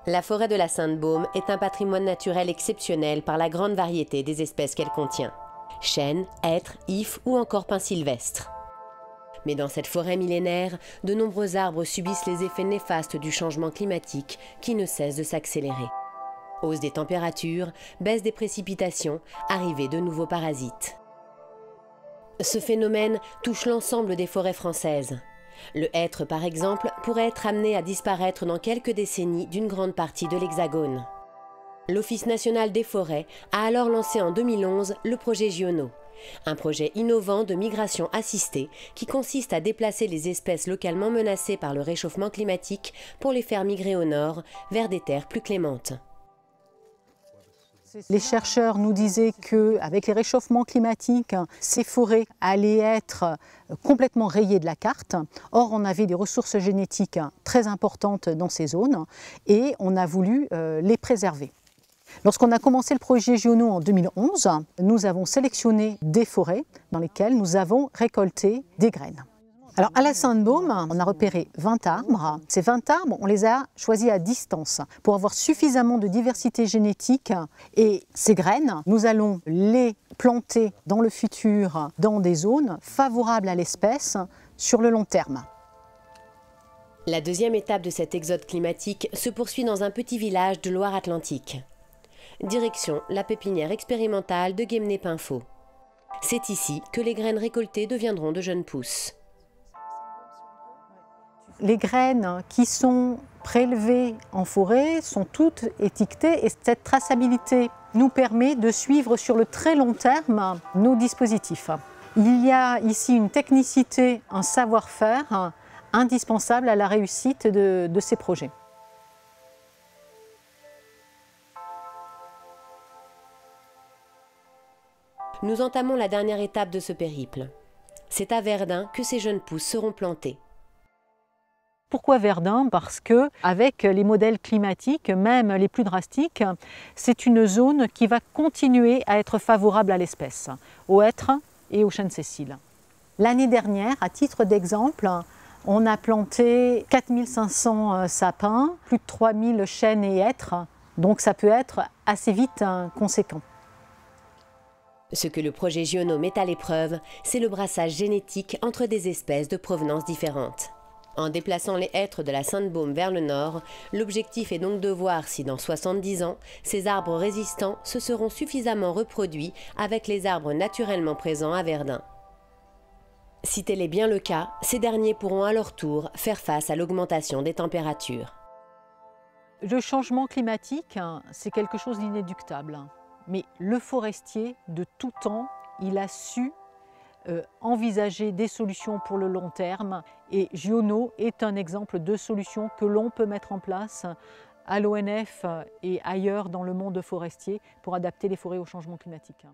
La forêt de la Sainte-Baume est un patrimoine naturel exceptionnel par la grande variété des espèces qu'elle contient. Chênes, hêtres, ifs ou encore pins sylvestres. Mais dans cette forêt millénaire, de nombreux arbres subissent les effets néfastes du changement climatique qui ne cesse de s'accélérer. Hausse des températures, baisse des précipitations, arrivée de nouveaux parasites. Ce phénomène touche l'ensemble des forêts françaises. Le hêtre, par exemple, pourrait être amené à disparaître dans quelques décennies d'une grande partie de l'Hexagone. L'Office national des forêts a alors lancé en 2011 le projet Giono, un projet innovant de migration assistée qui consiste à déplacer les espèces localement menacées par le réchauffement climatique pour les faire migrer au nord, vers des terres plus clémentes. Les chercheurs nous disaient qu'avec les réchauffements climatiques, ces forêts allaient être complètement rayées de la carte. Or, on avait des ressources génétiques très importantes dans ces zones et on a voulu les préserver. Lorsqu'on a commencé le projet Giono en 2011, nous avons sélectionné des forêts dans lesquelles nous avons récolté des graines. Alors à la Sainte-Baume, on a repéré 20 arbres. Ces 20 arbres, on les a choisis à distance pour avoir suffisamment de diversité génétique. Et ces graines, nous allons les planter dans le futur dans des zones favorables à l'espèce sur le long terme. La deuxième étape de cet exode climatique se poursuit dans un petit village de Loire-Atlantique. Direction la pépinière expérimentale de Guémené-Pinfo. C'est ici que les graines récoltées deviendront de jeunes pousses. Les graines qui sont prélevées en forêt sont toutes étiquetées et cette traçabilité nous permet de suivre sur le très long terme nos dispositifs. Il y a ici une technicité, un savoir-faire indispensable à la réussite de ces projets. Nous entamons la dernière étape de ce périple. C'est à Verdun que ces jeunes pousses seront plantées. Pourquoi Verdun? Parce que, avec les modèles climatiques, même les plus drastiques, c'est une zone qui va continuer à être favorable à l'espèce, au hêtre et au chêne Cécile. L'année dernière, à titre d'exemple, on a planté 4500 sapins, plus de 3000 chênes et hêtres, donc ça peut être assez vite conséquent. Ce que le projet Giono met à l'épreuve, c'est le brassage génétique entre des espèces de provenance différentes. En déplaçant les hêtres de la Sainte-Baume vers le nord, l'objectif est donc de voir si dans 70 ans, ces arbres résistants se seront suffisamment reproduits avec les arbres naturellement présents à Verdun. Si tel est bien le cas, ces derniers pourront à leur tour faire face à l'augmentation des températures. Le changement climatique, c'est quelque chose d'inéluctable. Mais le forestier, de tout temps, il a su envisager des solutions pour le long terme. Et Giono est un exemple de solution que l'on peut mettre en place à l'ONF et ailleurs dans le monde forestier pour adapter les forêts au changement climatique.